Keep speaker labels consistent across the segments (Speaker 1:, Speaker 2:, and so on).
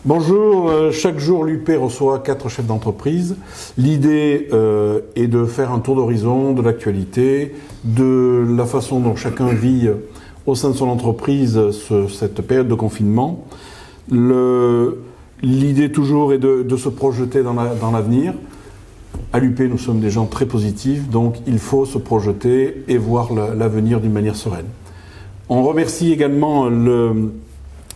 Speaker 1: Bonjour, chaque jour l'UP reçoit 4 chefs d'entreprise. L'idée est de faire un tour d'horizon de l'actualité, de la façon dont chacun vit au sein de son entreprise cette période de confinement. L'idée toujours est de se projeter dans l'avenir. À l'UP, nous sommes des gens très positifs, donc il faut se projeter et voir l'avenir d'une manière sereine. On remercie également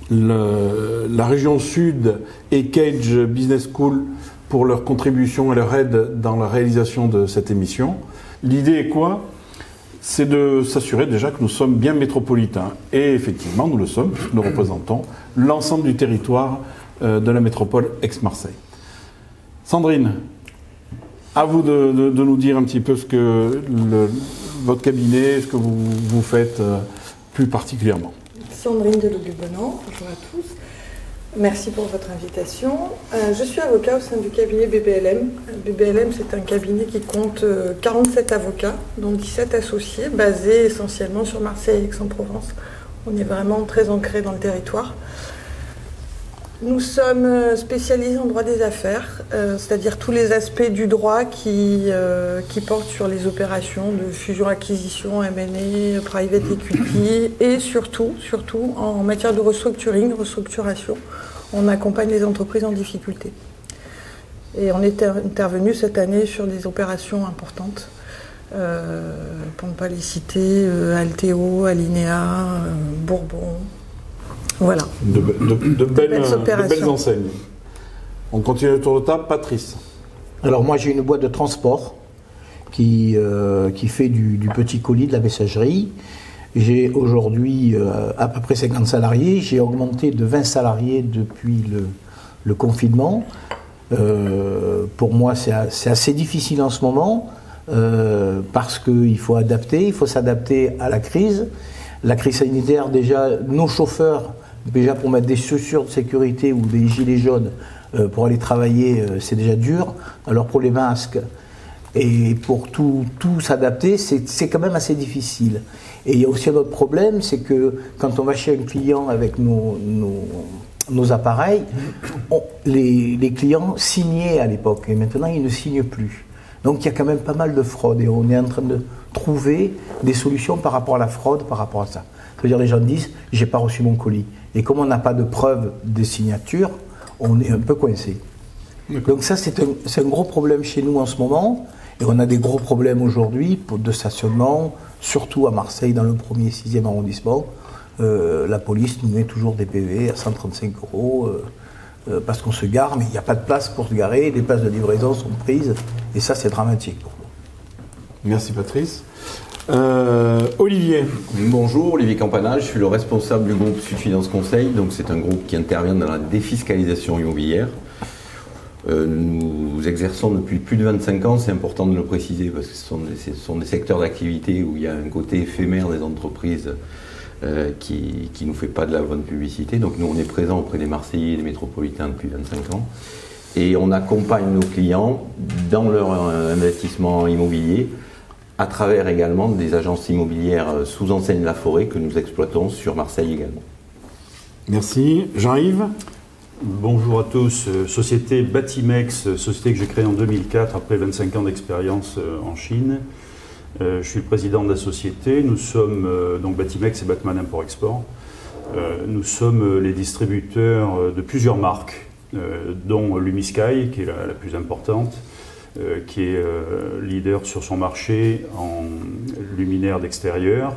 Speaker 1: la région Sud et Cage Business School pour leur contribution et leur aide dans la réalisation de cette émission. L'idée est quoi? C'est de s'assurer déjà que nous sommes bien métropolitains. Et effectivement, nous le sommes, puisque nous représentons l'ensemble du territoire de la métropole Aix-Marseille. Sandrine, à vous de nous dire un petit peu ce que votre cabinet, ce que vous faites plus particulièrement.
Speaker 2: Sandrine Delogu-Bonan, bonjour à tous. Merci pour votre invitation. Je suis avocat au sein du cabinet BBLM. BBLM, c'est un cabinet qui compte 47 avocats, dont 17 associés, basés essentiellement sur Marseille et Aix-en-Provence. On est vraiment très ancré dans le territoire. Nous sommes spécialisés en droit des affaires, c'est-à-dire tous les aspects du droit qui portent sur les opérations de fusion-acquisition, M&A, private equity et surtout en matière de restructuration, on accompagne les entreprises en difficulté. Et on est intervenu cette année sur des opérations importantes, pour ne pas les citer, Alteo, Alinea, Bourbon. Voilà.
Speaker 1: De belles enseignes. On continue le tour de table. Patrice.
Speaker 3: Alors moi j'ai une boîte de transport qui fait du petit colis, de la messagerie. J'ai aujourd'hui à peu près 50 salariés. J'ai augmenté de 20 salariés depuis le confinement. Pour moi c'est assez difficile en ce moment parce qu'il faut adapter, il faut s'adapter à la crise. La crise sanitaire, déjà, nos chauffeurs, déjà pour mettre des chaussures de sécurité ou des gilets jaunes pour aller travailler, c'est déjà dur. Alors pour les masques et pour tout s'adapter, c'est quand même assez difficile. Et il y a aussi un autre problème, c'est que quand on va chez un client avec nos appareils, les clients signaient à l'époque et maintenant ils ne signent plus. Donc il y a quand même pas mal de fraude et on est en train de trouver des solutions par rapport à la fraude, par rapport à ça. C'est-à-dire les gens disent « j'ai pas reçu mon colis ». Et comme on n'a pas de preuve de signature, on est un peu coincé. Donc ça c'est un gros problème chez nous en ce moment. Et on a des gros problèmes aujourd'hui de stationnement, surtout à Marseille dans le 1er et 6e arrondissement. La police nous met toujours des PV à 135 € parce qu'on se gare, mais il n'y a pas de place pour se garer, les places de livraison sont prises, et ça c'est dramatique pour nous.
Speaker 1: Merci Patrice. Olivier.
Speaker 4: Bonjour, Olivier Campana, je suis le responsable du groupe Sud Finance Conseil, donc c'est un groupe qui intervient dans la défiscalisation immobilière. Nous exerçons depuis plus de 25 ans, c'est important de le préciser, parce que ce sont des secteurs d'activité où il y a un côté éphémère des entreprises qui ne nous fait pas de la bonne publicité. Donc nous on est présents auprès des Marseillais et des métropolitains depuis 25 ans et on accompagne nos clients dans leur investissement immobilier à travers également des agences immobilières sous enseigne La Forêt que nous exploitons sur Marseille également.
Speaker 1: Merci. Jean-Yves.
Speaker 5: Bonjour à tous. Société Batimex, société que j'ai créée en 2004 après 25 ans d'expérience en Chine. Je suis le président de la société. Nous sommes, donc Batimex et Batman Import-Export. Nous sommes les distributeurs de plusieurs marques, dont Lumisky, qui est la plus importante, qui est leader sur son marché en luminaires d'extérieur,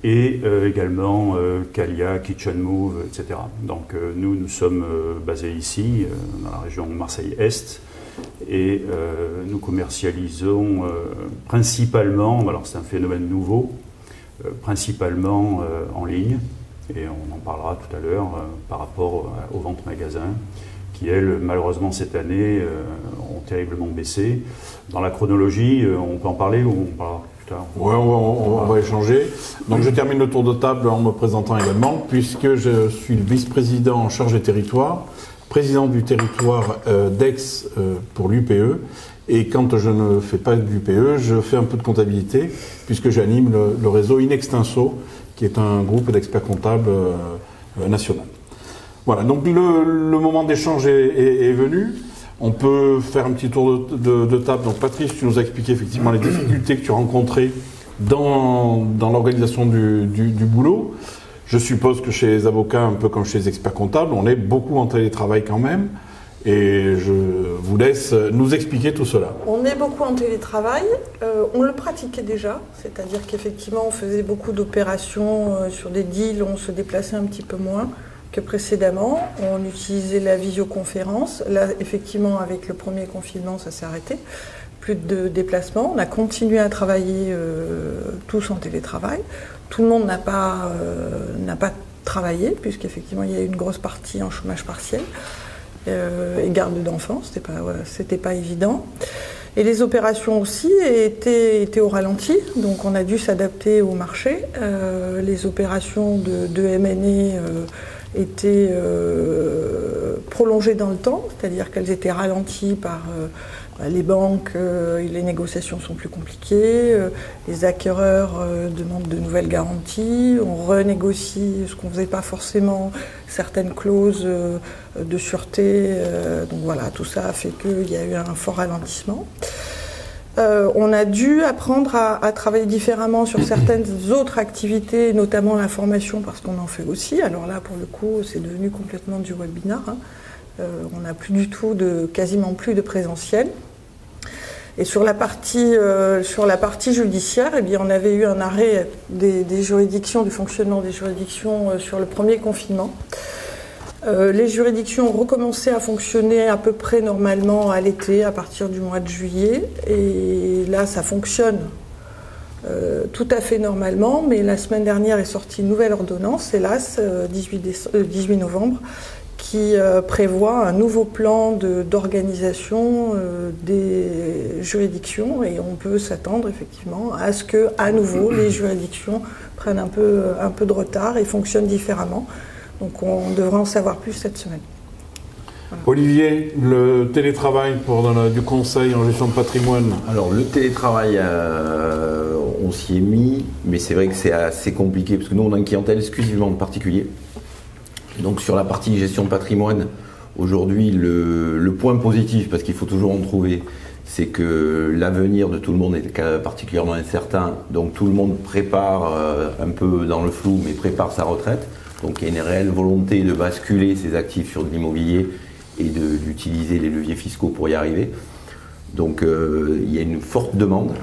Speaker 5: et également Calia, Kitchen Move, etc. Donc nous sommes basés ici, dans la région Marseille-Est, et nous commercialisons principalement, alors c'est un phénomène nouveau, principalement en ligne, et on en parlera tout à l'heure par rapport aux ventes magasins, qui elles, malheureusement cette année, ont terriblement baissé. Dans la chronologie, on peut en parler ou on parlera plus tard?
Speaker 1: Oui, on va échanger. Donc je termine le tour de table en me présentant également, puisque je suis le vice-président en charge des territoires, président du territoire d'Aix pour l'UPE, et quand je ne fais pas de l'UPE, je fais un peu de comptabilité, puisque j'anime le réseau Inextinso, qui est un groupe d'experts comptables national. Voilà, donc le moment d'échange est venu. On peut faire un petit tour de table. Donc Patrice, tu nous as expliqué effectivement les difficultés que tu rencontrais dans l'organisation du boulot. Je suppose que chez les avocats, un peu comme chez les experts comptables, on est beaucoup en télétravail quand même. Et je vous laisse nous expliquer tout cela.
Speaker 2: On est beaucoup en télétravail, on le pratiquait déjà, c'est-à-dire qu'effectivement on faisait beaucoup d'opérations sur des deals, on se déplaçait un petit peu moins que précédemment, on utilisait la visioconférence. Là effectivement avec le premier confinement ça s'est arrêté, plus de déplacements, on a continué à travailler tous en télétravail. Tout le monde n'a pas travaillé puisqu'effectivement il y a eu une grosse partie en chômage partiel. Et garde d'enfants, c'était pas évident. Et les opérations aussi étaient au ralenti, donc on a dû s'adapter au marché. Les opérations de M&A étaient prolongées dans le temps, c'est-à-dire qu'elles étaient ralenties par les banques, les négociations sont plus compliquées, les acquéreurs demandent de nouvelles garanties, on renégocie ce qu'on ne faisait pas forcément, certaines clauses de sûreté, donc voilà, tout ça a fait qu'il y a eu un fort ralentissement. On a dû apprendre à travailler différemment sur certaines autres activités, notamment la formation, parce qu'on en fait aussi. Alors là, pour le coup, c'est devenu complètement du webinar. On n'a plus du tout quasiment plus de présentiel. Et sur la partie judiciaire, eh bien, on avait eu un arrêt des juridictions, du fonctionnement des juridictions sur le premier confinement. Les juridictions ont recommencé à fonctionner à peu près normalement à l'été, à partir du mois de juillet. Et là, ça fonctionne tout à fait normalement. Mais la semaine dernière est sortie une nouvelle ordonnance, hélas, 18 novembre, qui prévoit un nouveau plan d'organisation des juridictions. Et on peut s'attendre effectivement à ce que, à nouveau, les juridictions prennent un peu de retard et fonctionnent différemment. Donc on devrait en savoir plus cette semaine. Voilà.
Speaker 1: Olivier, le télétravail pour du conseil en gestion de patrimoine.
Speaker 4: Alors le télétravail, on s'y est mis, mais c'est vrai que c'est assez compliqué parce que nous on a une clientèle exclusivement de particuliers. Donc sur la partie gestion de patrimoine, aujourd'hui le point positif, parce qu'il faut toujours en trouver, c'est que l'avenir de tout le monde est particulièrement incertain. Donc tout le monde prépare un peu dans le flou, mais prépare sa retraite. Donc il y a une réelle volonté de basculer ses actifs sur de l'immobilier et d'utiliser les leviers fiscaux pour y arriver. Donc il y a une forte demande.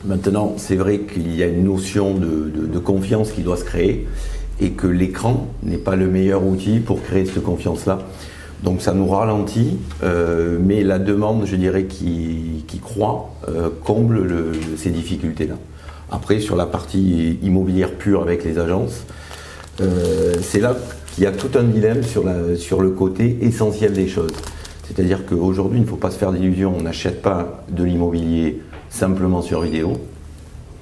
Speaker 4: Maintenant, c'est vrai qu'il y a une notion de confiance qui doit se créer et que l'écran n'est pas le meilleur outil pour créer cette confiance-là. Donc ça nous ralentit, mais la demande, je dirais, qui croît, comble ces difficultés-là. Après, sur la partie immobilière pure avec les agences, c'est là qu'il y a tout un dilemme sur le côté essentiel des choses. C'est-à-dire qu'aujourd'hui, il ne faut pas se faire d'illusions, on n'achète pas de l'immobilier simplement sur vidéo.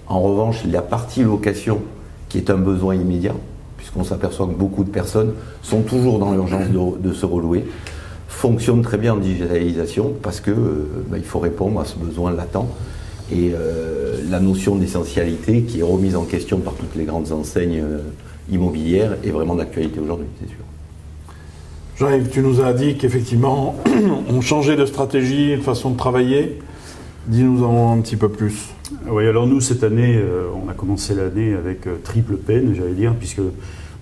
Speaker 4: En revanche, la partie location, qui est un besoin immédiat, puisqu'on s'aperçoit que beaucoup de personnes sont toujours dans l'urgence de se relouer, fonctionne très bien en digitalisation parce que il faut répondre à ce besoin latent. Et la notion d'essentialité qui est remise en question par toutes les grandes enseignes immobilière est vraiment d'actualité aujourd'hui, c'est sûr.
Speaker 1: Jean-Yves, tu nous as dit qu'effectivement, on changeait de stratégie, de façon de travailler. Dis-nous en un petit peu plus.
Speaker 5: Oui, alors nous, cette année, on a commencé l'année avec triple peine, j'allais dire, puisque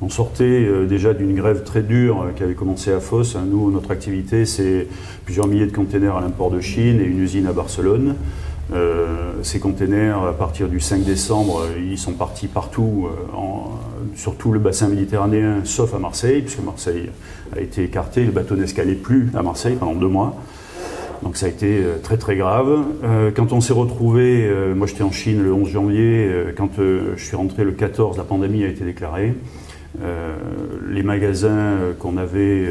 Speaker 5: on sortait déjà d'une grève très dure qui avait commencé à Fos. Nous, notre activité, c'est plusieurs milliers de containers à l'import de Chine et une usine à Barcelone. Ces containers, à partir du 5 décembre, ils sont partis partout, sur tout le bassin méditerranéen, sauf à Marseille, puisque Marseille a été écarté, le bateau n'escalait plus à Marseille pendant 2 mois. Donc ça a été très très grave. Quand on s'est retrouvé, moi j'étais en Chine le 11 janvier, quand je suis rentré le 14, la pandémie a été déclarée. Les magasins qu'on avait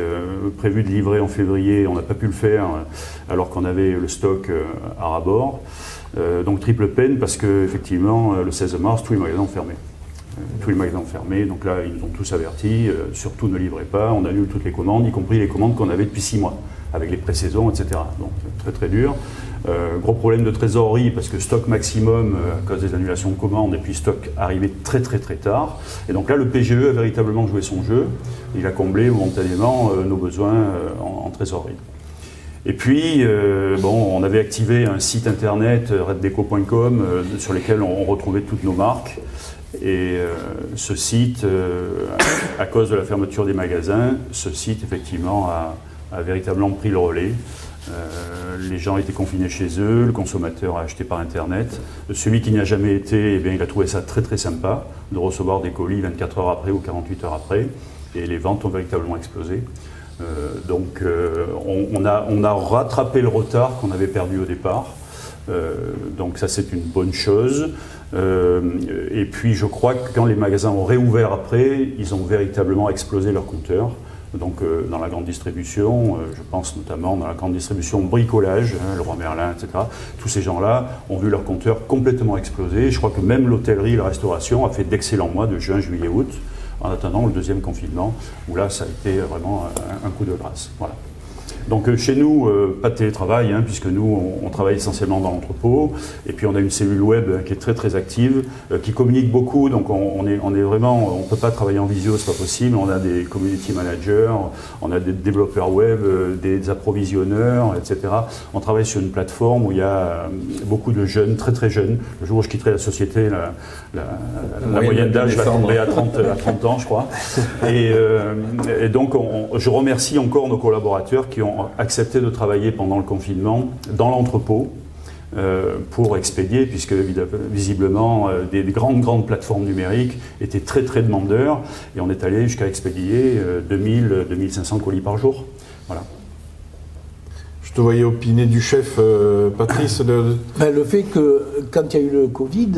Speaker 5: prévu de livrer en février, on n'a pas pu le faire alors qu'on avait le stock à ras-bord. Donc triple peine parce qu'effectivement, le 16 mars, tous les magasins ont fermé. Tous les magasins ont fermé, donc là ils nous ont tous avertis, surtout ne livrez pas, on annule toutes les commandes, y compris les commandes qu'on avait depuis 6 mois, avec les pré-saisons, etc. Donc très très dur. Gros problème de trésorerie parce que stock maximum à cause des annulations de commandes et puis stock arrivé très tard. Et donc là, le PGE a véritablement joué son jeu. Il a comblé momentanément nos besoins en trésorerie. Et puis, on avait activé un site internet, reddeco.com, sur lequel on retrouvait toutes nos marques. Et ce site, à cause de la fermeture des magasins, ce site, effectivement, a véritablement pris le relais. Les gens étaient confinés chez eux, le consommateur a acheté par Internet. Celui qui n'y a jamais été, il a trouvé ça très sympa de recevoir des colis 24 heures après ou 48 heures après. Et les ventes ont véritablement explosé. Donc on a rattrapé le retard qu'on avait perdu au départ. Donc ça c'est une bonne chose. Et puis je crois que quand les magasins ont réouvert après, ils ont véritablement explosé leurs compteurs. Donc dans la grande distribution, je pense notamment dans la grande distribution bricolage, Leroy Merlin, etc. Tous ces gens-là ont vu leurs compteurs complètement exploser. Je crois que même l'hôtellerie et la restauration a fait d'excellents mois de juin, juillet, août, en attendant le deuxième confinement, où là ça a été vraiment un coup de grâce. Voilà. Donc chez nous, pas de télétravail, puisque nous, on travaille essentiellement dans l'entrepôt. Et puis on a une cellule web qui est très active, qui communique beaucoup. Donc on est vraiment, on ne peut pas travailler en visio, c'est pas possible. On a des community managers, on a des développeurs web, des approvisionneurs, etc. On travaille sur une plateforme où il y a beaucoup de jeunes, très jeunes. Le jour où je quitterai la société, la moyenne d'âge va tomber à 30 ans, je crois. Et donc je remercie encore nos collaborateurs qui ont accepté de travailler pendant le confinement dans l'entrepôt pour expédier, puisque visiblement des grandes plateformes numériques étaient très demandeurs, et on est allé jusqu'à expédier 2000-2500 colis par jour. Voilà.
Speaker 1: Je te voyais opiner du chef, Patrice.
Speaker 3: Le fait que quand il y a eu le Covid,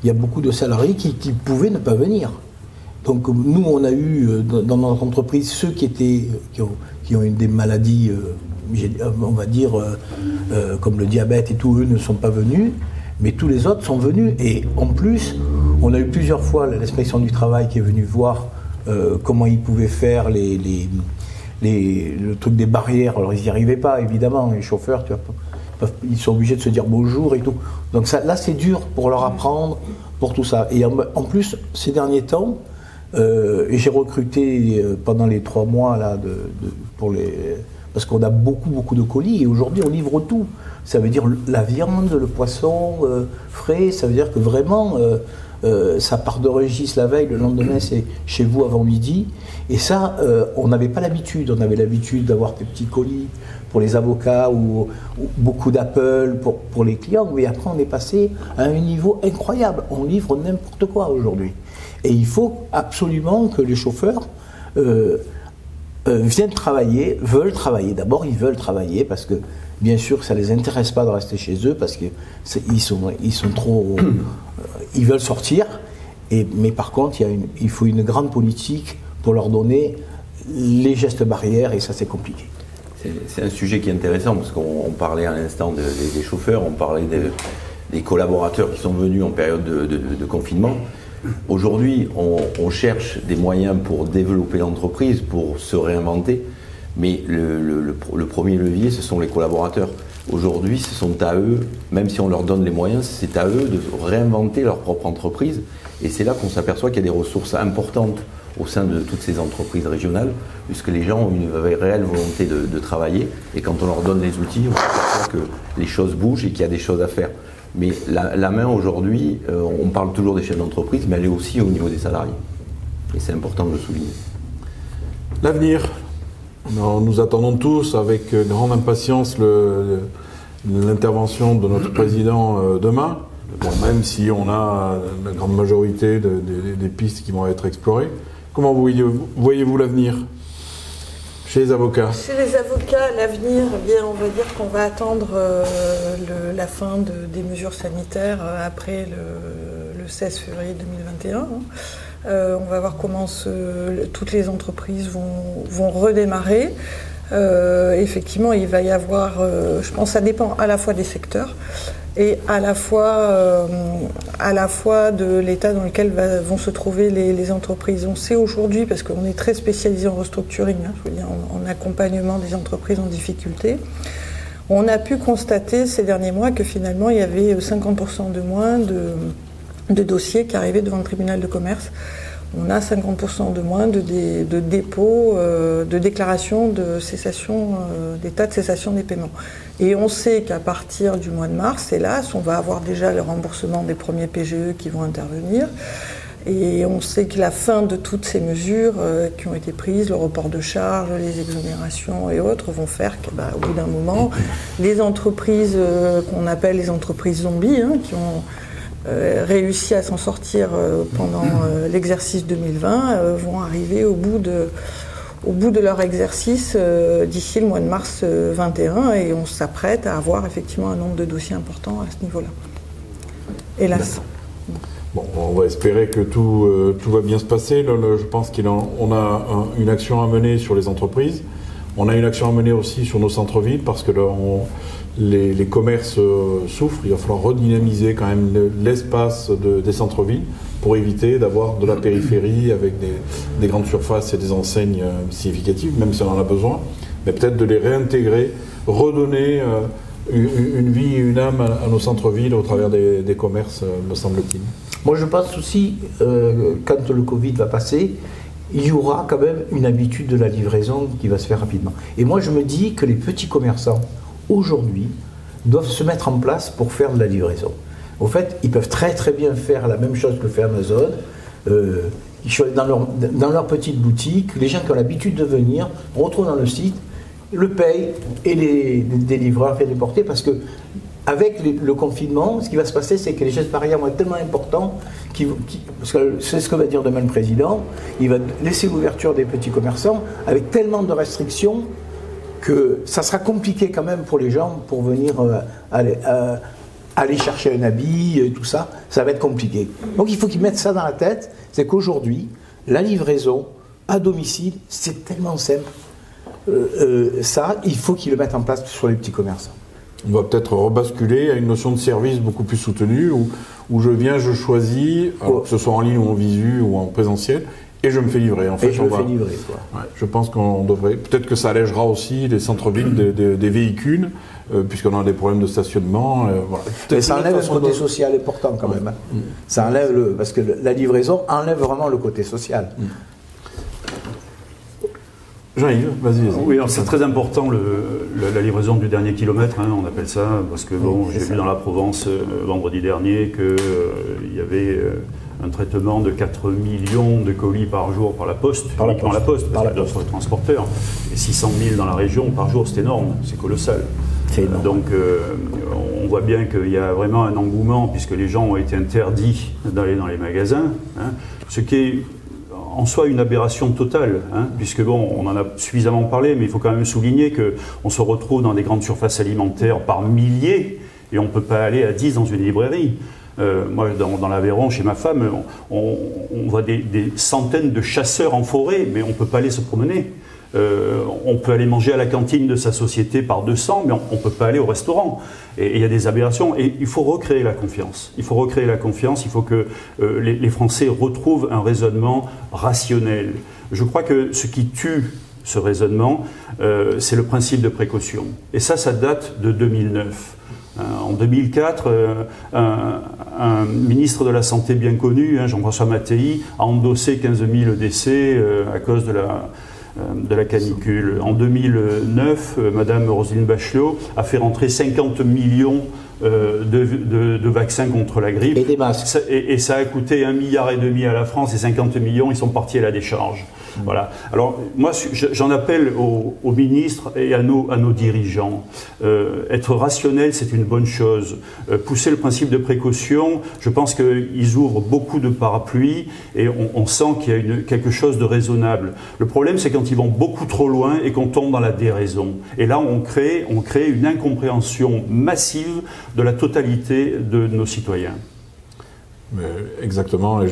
Speaker 3: il y a beaucoup de salariés qui pouvaient ne pas venir. Donc nous, on a eu dans notre entreprise ceux qui ont eu des maladies, on va dire, comme le diabète et tout, eux ne sont pas venus, mais tous les autres sont venus. Et en plus, on a eu plusieurs fois l'inspection du travail qui est venue voir comment ils pouvaient faire le truc des barrières. Alors ils n'y arrivaient pas, évidemment, les chauffeurs, ils sont obligés de se dire bonjour et tout. Donc ça, là, c'est dur pour leur apprendre, pour tout ça. Et en plus, ces derniers temps, j'ai recruté pendant les 3 mois là, parce qu'on a beaucoup de colis et aujourd'hui on livre tout. Ça veut dire la viande, le poisson frais, ça veut dire que vraiment ça part de Régis la veille, le lendemain c'est chez vous avant midi. Et ça, on n'avait pas l'habitude. On avait l'habitude d'avoir des petits colis pour les avocats ou beaucoup d'Apple pour les clients. Mais après on est passé à un niveau incroyable. On livre n'importe quoi aujourd'hui. Et il faut absolument que les chauffeurs viennent travailler, veulent travailler. D'abord, ils veulent travailler parce que, bien sûr, ça ne les intéresse pas de rester chez eux parce qu'ils sont trop... ils veulent sortir. Mais par contre, il faut une grande politique pour leur donner les gestes barrières et ça, c'est compliqué.
Speaker 4: C'est un sujet qui est intéressant parce qu'on parlait à l'instant des chauffeurs, on parlait des collaborateurs qui sont venus en période de confinement. Aujourd'hui, on cherche des moyens pour développer l'entreprise, pour se réinventer, mais le premier levier, ce sont les collaborateurs. Aujourd'hui, ce sont à eux, même si on leur donne les moyens, c'est à eux de réinventer leur propre entreprise. Et c'est là qu'on s'aperçoit qu'il y a des ressources importantes au sein de toutes ces entreprises régionales, puisque les gens ont une réelle volonté de travailler. Et quand on leur donne les outils, on s'aperçoit que les choses bougent et qu'il y a des choses à faire. Mais la main aujourd'hui, on parle toujours des chefs d'entreprise, mais elle est aussi au niveau des salariés. Et c'est important de le souligner.
Speaker 1: L'avenir. Nous attendons tous avec grande impatience l'intervention de notre président demain, même si on a la grande majorité des pistes qui vont être explorées. Comment voyez-vous l'avenir chez les avocats?
Speaker 2: Chez les avocats, l'avenir, bien, on va dire qu'on va attendre la fin des mesures sanitaires après le 16 février 2021. On va voir comment toutes les entreprises vont redémarrer. Effectivement, il va y avoir, je pense, ça dépend à la fois des secteurs et à la fois de l'état dans lequel vont se trouver les entreprises. On sait aujourd'hui, parce qu'on est très spécialisé en restructuring, je veux dire, en accompagnement des entreprises en difficulté, on a pu constater ces derniers mois que finalement il y avait 50% de moins de dossiers qui arrivaient devant le tribunal de commerce. On a 50% de moins de dépôts, de déclarations de cessation, d'état de cessation des paiements. Et on sait qu'à partir du mois de mars, hélas, on va avoir déjà le remboursement des premiers PGE qui vont intervenir. Et on sait que la fin de toutes ces mesures qui ont été prises, le report de charges, les exonérations et autres, vont faire qu'au bout d'un moment, les entreprises qu'on appelle les entreprises zombies, qui ont réussi à s'en sortir pendant l'exercice 2020, vont arriver au bout de leur exercice d'ici le mois de mars 2021, et on s'apprête à avoir effectivement un nombre de dossiers importants à ce niveau-là. Hélas.
Speaker 1: Bon, on va espérer que tout va bien se passer. Je pense qu'on a une action à mener sur les entreprises. On a une action à mener aussi sur nos centres-villes, parce que là, les commerces souffrent. Il va falloir redynamiser quand même l'espace des centres-villes pour éviter d'avoir de la périphérie avec des grandes surfaces et des enseignes significatives, même si on en a besoin, mais peut-être de les réintégrer, redonner une vie et une âme à nos centres-villes au travers des commerces, me semble-t-il.
Speaker 3: Moi, je pense aussi, quand le Covid va passer, il y aura quand même une habitude de la livraison qui va se faire rapidement. Et moi, je me dis que les petits commerçants, aujourd'hui, doivent se mettre en place pour faire de la livraison. Au fait, ils peuvent très très bien faire la même chose que fait Amazon. Dans leur petite boutique, les gens qui ont l'habitude de venir, on retrouve dans le site, le payent et les livreurs et les porter, parce que avec le confinement, ce qui va se passer, c'est que les gestes barrières vont être tellement importants, parce que c'est ce que va dire demain le président, il va laisser l'ouverture des petits commerçants avec tellement de restrictions que ça sera compliqué quand même pour les gens pour venir aller chercher un habit, tout ça, ça va être compliqué. Donc il faut qu'ils mettent ça dans la tête, c'est qu'aujourd'hui, la livraison à domicile, c'est tellement simple. Ça, il faut qu'ils le mettent en place sur les petits commerçants.
Speaker 1: On va peut-être rebasculer à une notion de service beaucoup plus soutenue, où je viens, je choisis, alors que ce soit en ligne ou en visu ou en présentiel, et je me fais livrer. En fait,
Speaker 3: et je me fais livrer, quoi.
Speaker 1: Ouais, je pense qu'on devrait... Peut-être que ça allègera aussi les centres-villes des véhicules, puisqu'on a des problèmes de stationnement. Voilà.
Speaker 3: Mais ça enlève un côté social important quand même. Hein. Ça enlève parce que la livraison enlève vraiment le côté social.
Speaker 1: Jean-Yves, vas-y.
Speaker 5: Oui, alors c'est très important la livraison du dernier kilomètre, on appelle ça, parce que j'ai vu dans la Provence vendredi dernier qu'il y avait un traitement de 4 millions de colis par jour par la Poste, uniquement la Poste, parce qu'il y a d'autres transporteurs, et 600 000 dans la région par jour, c'est énorme, c'est colossal. Donc on voit bien qu'il y a vraiment un engouement, puisque les gens ont été interdits d'aller dans les magasins, ce qui est en soi une aberration totale, puisque on en a suffisamment parlé, mais il faut quand même souligner qu'on se retrouve dans des grandes surfaces alimentaires par milliers, et on ne peut pas aller à 10 dans une librairie. Moi, dans l'Aveyron, chez ma femme, on voit des centaines de chasseurs en forêt, mais on ne peut pas aller se promener. On peut aller manger à la cantine de sa société par 200, mais on ne peut pas aller au restaurant. Et il y a des aberrations. Et il faut recréer la confiance. Il faut recréer la confiance. Il faut que les Français retrouvent un raisonnement rationnel. Je crois que ce qui tue ce raisonnement, c'est le principe de précaution. Et ça date de 2009. En 2004, un ministre de la Santé bien connu, Jean-François Mattei, a endossé 15 000 décès à cause de la canicule. En 2009, Madame Roselyne Bachelot a fait rentrer 50 millions de vaccins contre la grippe.
Speaker 3: Et des masques.
Speaker 5: Et ça a coûté 1,5 milliard à la France, et 50 millions, ils sont partis à la décharge. Voilà. Alors, moi, j'en appelle aux ministres et à nos dirigeants. Être rationnel, c'est une bonne chose. Pousser le principe de précaution, je pense qu'ils ouvrent beaucoup de parapluies et on sent qu'il y a quelque chose de raisonnable. Le problème, c'est quand ils vont beaucoup trop loin et qu'on tombe dans la déraison. Et là, on crée une incompréhension massive de la totalité de nos citoyens.
Speaker 1: Exactement.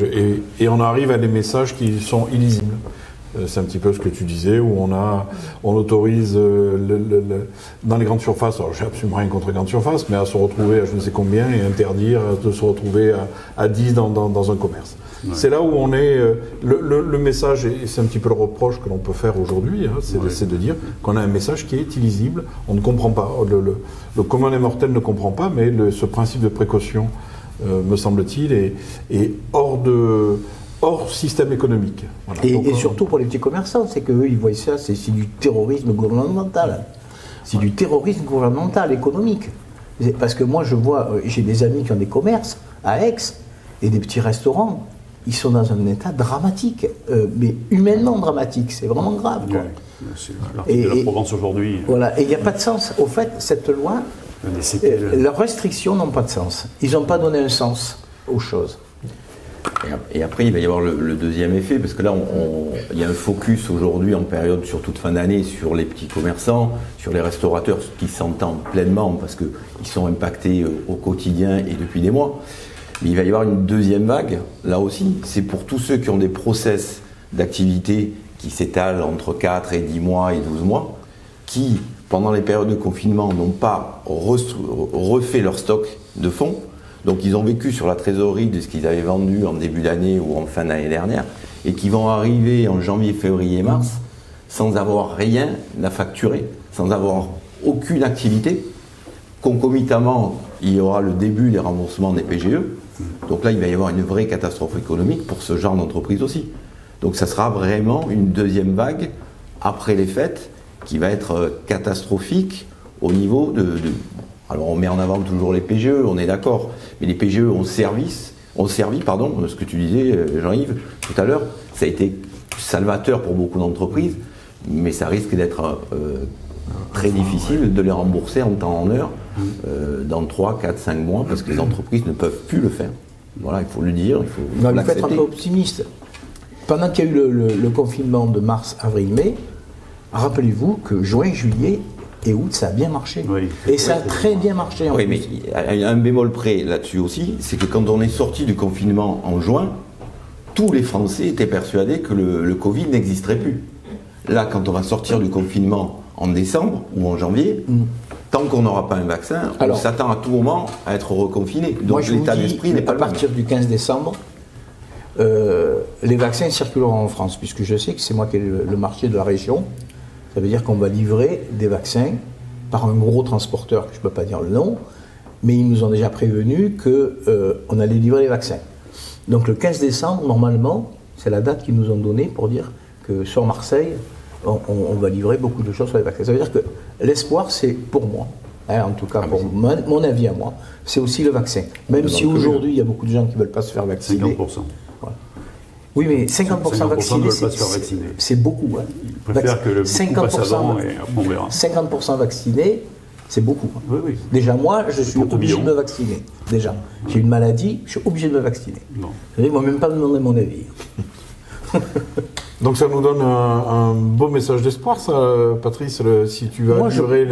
Speaker 1: Et on arrive à des messages qui sont illisibles. C'est un petit peu ce que tu disais, où on autorise dans les grandes surfaces, alors j'ai absolument rien contre les grandes surfaces, mais à se retrouver à je ne sais combien et interdire de se retrouver à 10 dans un commerce. C'est là où on est. Le message, et c'est un petit peu le reproche que l'on peut faire aujourd'hui, hein, c'est de dire qu'on a un message qui est illisible. On ne comprend pas. Le commun des mortels ne comprend pas, mais ce principe de précaution, me semble-t-il, est hors système économique. Voilà.
Speaker 3: Et surtout pour les petits commerçants, c'est qu'eux, ils voient ça, c'est du terrorisme gouvernemental. C'est du terrorisme gouvernemental, économique. Parce que moi, je vois, j'ai des amis qui ont des commerces à Aix et des petits restaurants. Ils sont dans un état dramatique, mais humainement dramatique. C'est vraiment grave, quoi.
Speaker 5: Ouais, c'est l'article de la Provence aujourd'hui.
Speaker 3: Voilà, et il n'y a pas de sens. Au fait, cette loi, leurs restrictions n'ont pas de sens. Ils n'ont pas donné un sens aux choses.
Speaker 4: Et après, il va y avoir le deuxième effet, parce que là, il y a un focus aujourd'hui, en période sur toute fin d'année, sur les petits commerçants, sur les restaurateurs, ce qui s'entend pleinement, parce qu'ils sont impactés au quotidien et depuis des mois. Mais il va y avoir une deuxième vague, là aussi. C'est pour tous ceux qui ont des process d'activité qui s'étalent entre 4 et 10 mois et 12 mois, qui, pendant les périodes de confinement, n'ont pas refait leur stock de fonds. Donc ils ont vécu sur la trésorerie de ce qu'ils avaient vendu en début d'année ou en fin d'année dernière, et qui vont arriver en janvier, février, mars, sans avoir rien à facturer, sans avoir aucune activité. Concomitamment, il y aura le début des remboursements des PGE. Donc là, il va y avoir une vraie catastrophe économique pour ce genre d'entreprise aussi. Donc ça sera vraiment une deuxième vague après les fêtes qui va être catastrophique au niveau de... Alors on met en avant toujours les PGE, on est d'accord, mais les PGE ont servi, ce que tu disais Jean-Yves tout à l'heure, ça a été salvateur pour beaucoup d'entreprises, mais ça risque d'être très difficile de les rembourser en temps en heure dans 3, 4, 5 mois, parce que les entreprises ne peuvent plus le faire. Voilà, il faut le dire, il faut
Speaker 3: l'accepter. Il faut être un peu optimiste. Pendant qu'il y a eu le confinement de mars, avril, mai, rappelez-vous que juin, juillet et août, ça a bien marché. Oui, et ça a très bien marché.
Speaker 4: Oui, mais il y a un bémol près là-dessus aussi, c'est que quand on est sorti du confinement en juin, tous les Français étaient persuadés que le Covid n'existerait plus. Là, quand on va sortir du confinement en décembre ou en janvier, tant qu'on n'aura pas un vaccin, on s'attend à tout moment à être reconfiné. Donc l'état d'esprit n'est pas le même.
Speaker 3: À partir du 15 décembre, les vaccins circuleront en France, puisque je sais que c'est moi qui ai le marché de la région. Ça veut dire qu'on va livrer des vaccins par un gros transporteur, que je ne peux pas dire le nom, mais ils nous ont déjà prévenu qu'on allait livrer les vaccins. Donc le 15 décembre, normalement, c'est la date qu'ils nous ont donnée pour dire que sur Marseille, on va livrer beaucoup de choses sur les vaccins. Ça veut dire que l'espoir, c'est pour moi, hein, en tout cas pour mon avis à moi, c'est aussi le vaccin. Même si aujourd'hui, il y a beaucoup de gens qui ne veulent pas se faire vacciner.
Speaker 5: 50%.
Speaker 3: Voilà. Oui, mais 50% vaccinés, c'est beaucoup. Hein.
Speaker 5: Ils préfèrent que le beaucoup passe avant et on verra.
Speaker 3: 50% vaccinés, c'est beaucoup.
Speaker 5: Oui, oui.
Speaker 3: Déjà, moi, je suis obligé de me vacciner. Déjà, j'ai une maladie, je suis obligé de me vacciner. Ils ne m'ont même pas demandé mon avis.
Speaker 1: Donc ça nous donne un beau message d'espoir, ça, Patrice, si tu vas livrer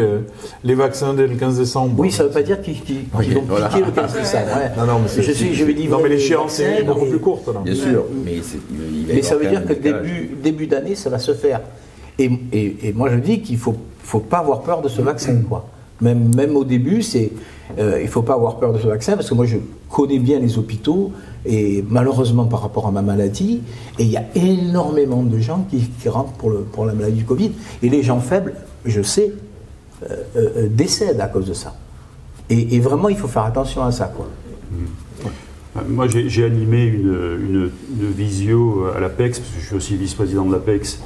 Speaker 1: les vaccins dès le 15 décembre.
Speaker 3: Oui, ça ne veut pas dire qu'ils vont piquer le 15 décembre. Ouais.
Speaker 1: Non, mais je vais livrer. Non, mais l'échéance est beaucoup plus courte. Alors.
Speaker 4: Bien sûr,
Speaker 3: mais ça veut dire que début d'année, ça va se faire. Et moi, je dis qu'il ne faut pas avoir peur de ce vaccin, quoi. Même au début, il ne faut pas avoir peur de ce vaccin, parce que moi, je connais bien les hôpitaux, et malheureusement par rapport à ma maladie, et il y a énormément de gens qui rentrent pour la maladie du Covid, et les gens faibles, je sais, décèdent à cause de ça. Et vraiment, il faut faire attention à ça, quoi.
Speaker 5: Moi, j'ai animé une visio à l'APEX, parce que je suis aussi vice-président de l'APEX,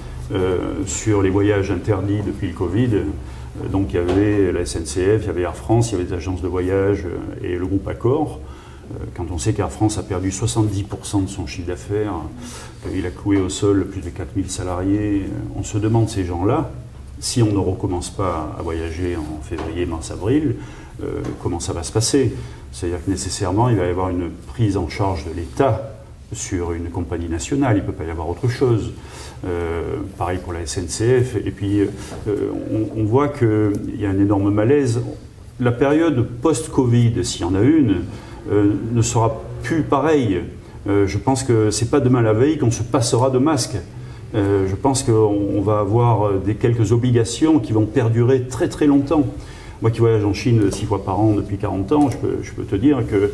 Speaker 5: sur les voyages interdits depuis le Covid. Donc il y avait la SNCF, il y avait Air France, il y avait des agences de voyage et le groupe Accor. Quand on sait qu'Air France a perdu 70% de son chiffre d'affaires, qu'il a cloué au sol plus de 4000 salariés, on se demande ces gens-là, si on ne recommence pas à voyager en février, mars, avril, comment ça va se passer. C'est-à-dire que nécessairement il va y avoir une prise en charge de l'État sur une compagnie nationale, il ne peut pas y avoir autre chose. Pareil pour la SNCF, et puis on voit qu'il y a un énorme malaise. La période post-Covid, s'il y en a une, ne sera plus pareille. Je pense que c'est pas demain la veille qu'on se passera de masques. Je pense qu'on va avoir quelques obligations qui vont perdurer très très longtemps. Moi qui voyage en Chine 6 fois par an depuis 40 ans, je peux te dire que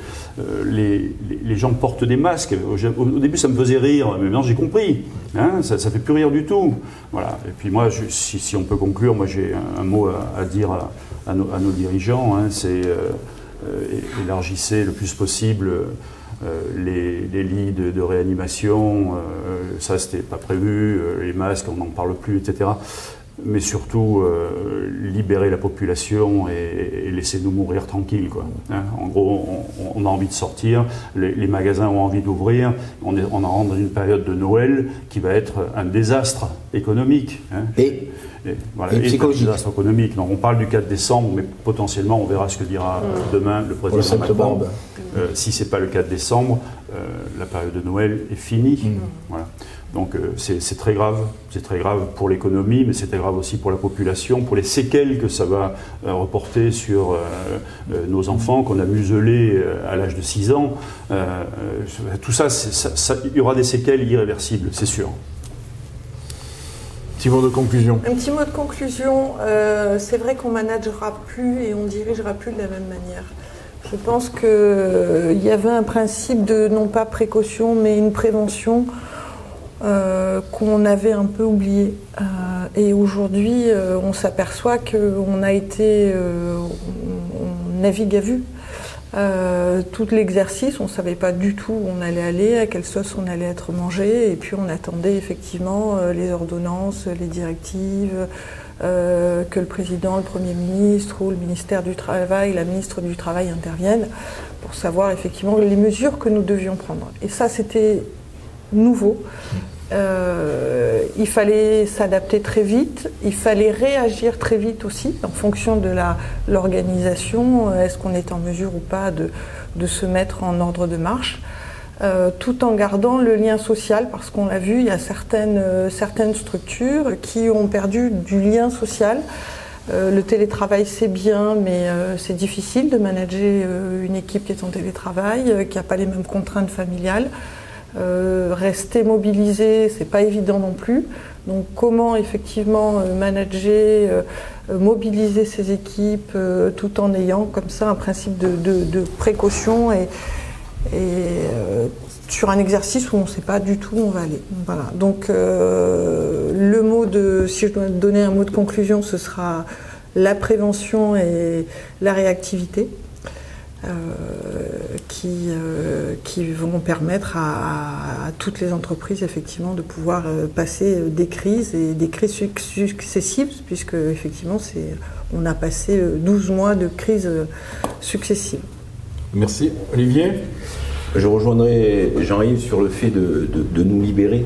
Speaker 5: les gens portent des masques. Au début, ça me faisait rire, mais maintenant j'ai compris. Hein, ça ne fait plus rire du tout. Voilà. Et puis moi, si on peut conclure, moi j'ai un mot à dire à nos dirigeants, hein, c'est élargissez le plus possible les lits de réanimation, ça c'était pas prévu, les masques on n'en parle plus, etc. Mais surtout libérer la population et laissez-nous mourir tranquille, quoi. Hein, en gros, on a envie de sortir, les magasins ont envie d'ouvrir, on rentre dans une période de Noël qui va être un désastre économique. Hein.
Speaker 3: Et
Speaker 5: psychologique. Un désastre économique. Donc on parle du 4 décembre, mais potentiellement on verra ce que dira demain le président Macron. Si ce n'est pas le 4 décembre, la période de Noël est finie. Voilà. Donc c'est très grave pour l'économie, mais c'est très grave aussi pour la population, pour les séquelles que ça va reporter sur nos enfants qu'on a muselés à l'âge de 6 ans. Tout ça, il y aura des séquelles irréversibles, c'est sûr.
Speaker 1: Petit mot de conclusion.
Speaker 2: Un petit mot de conclusion. C'est vrai qu'on managera plus et on dirigera plus de la même manière. Je pense qu'il y avait un principe de, non pas précaution, mais une prévention qu'on avait un peu oublié. Et aujourd'hui, on s'aperçoit qu'on a été... on navigue à vue. Tout l'exercice, on ne savait pas du tout où on allait aller, à quelle sauce on allait être mangé, et puis on attendait effectivement les ordonnances, les directives, que le président, le Premier ministre ou le ministère du Travail, la ministre du Travail interviennent pour savoir effectivement les mesures que nous devions prendre. Et ça, c'était nouveau. Il fallait s'adapter très vite, il fallait réagir très vite aussi en fonction de l'organisation. Est-ce qu'on est en mesure ou pas de se mettre en ordre de marche, tout en gardant le lien social, parce qu'on l'a vu, il y a certaines structures qui ont perdu du lien social. Le télétravail c'est bien, mais c'est difficile de manager une équipe qui est en télétravail, qui n'a pas les mêmes contraintes familiales. Rester mobilisé, c'est pas évident non plus. Donc comment effectivement manager, mobiliser ces équipes tout en ayant comme ça un principe de précaution et sur un exercice où on ne sait pas du tout où on va aller. Voilà. Donc le mot si je dois donner un mot de conclusion, ce sera la prévention et la réactivité. Qui vont permettre à toutes les entreprises effectivement de pouvoir passer des crises et des crises successives, puisque effectivement on a passé 12 mois de crises successives.
Speaker 1: Merci. Olivier ?
Speaker 4: Je rejoindrai Jean-Yves sur le fait de nous libérer.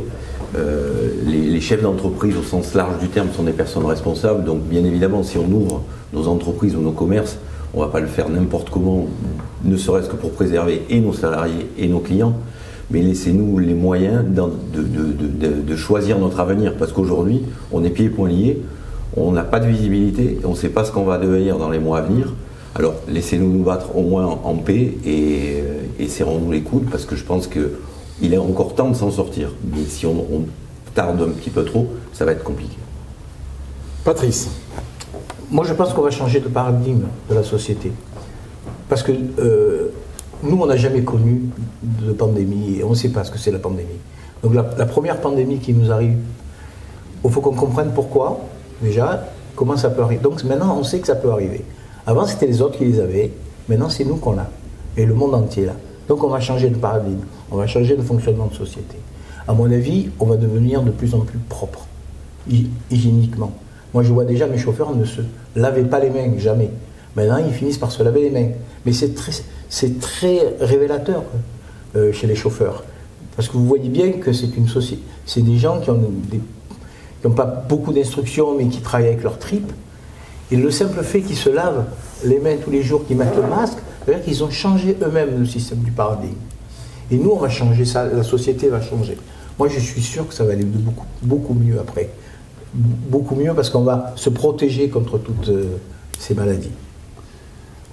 Speaker 4: Les chefs d'entreprise au sens large du terme sont des personnes responsables, donc bien évidemment si on ouvre nos entreprises ou nos commerces, on ne va pas le faire n'importe comment, ne serait-ce que pour préserver et nos salariés et nos clients, mais laissez-nous les moyens de choisir notre avenir, parce qu'aujourd'hui, on est pieds et poings liés, on n'a pas de visibilité, on ne sait pas ce qu'on va devenir dans les mois à venir. Alors laissez-nous nous battre au moins en paix et serrons-nous les coudes, parce que je pense qu'il est encore temps de s'en sortir. Mais si on tarde un petit peu trop, ça va être compliqué.
Speaker 1: Patrice ?
Speaker 3: Moi, je pense qu'on va changer de paradigme de la société. Parce que nous, on n'a jamais connu de pandémie et on ne sait pas ce que c'est la pandémie. Donc la première pandémie qui nous arrive, il faut qu'on comprenne pourquoi, déjà, comment ça peut arriver. Donc maintenant, on sait que ça peut arriver. Avant, c'était les autres qui les avaient. Maintenant, c'est nous qu'on l'a. Et le monde entier là. Donc on va changer de paradigme. On va changer de fonctionnement de société. À mon avis, on va devenir de plus en plus propre, hygiéniquement. Moi, je vois déjà mes chauffeurs ne se lavaient pas les mains, jamais. Maintenant, ils finissent par se laver les mains. Mais c'est très révélateur chez les chauffeurs. Parce que vous voyez bien que c'est une société. C'est des gens qui n'ont pas beaucoup d'instructions, mais qui travaillent avec leur tripes. Et le simple fait qu'ils se lavent les mains tous les jours, qu'ils mettent le masque, c'est-à-dire qu'ils ont changé eux-mêmes le système du paradigme. Et nous, on va changer ça, la société va changer. Moi, je suis sûr que ça va aller de beaucoup mieux après. Beaucoup mieux parce qu'on va se protéger contre toutes ces maladies.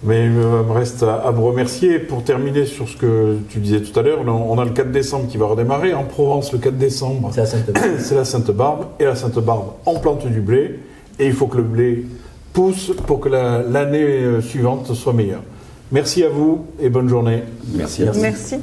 Speaker 1: Mais il me reste à vous remercier. Pour terminer sur ce que tu disais tout à l'heure, on a le 4 décembre qui va redémarrer. En Provence, le 4 décembre, c'est la Sainte-Barbe. Et la Sainte-Barbe, on plante du blé. Et il faut que le blé pousse pour que l'année suivante soit meilleure. Merci à vous et bonne journée.
Speaker 4: Merci à vous.
Speaker 2: Merci.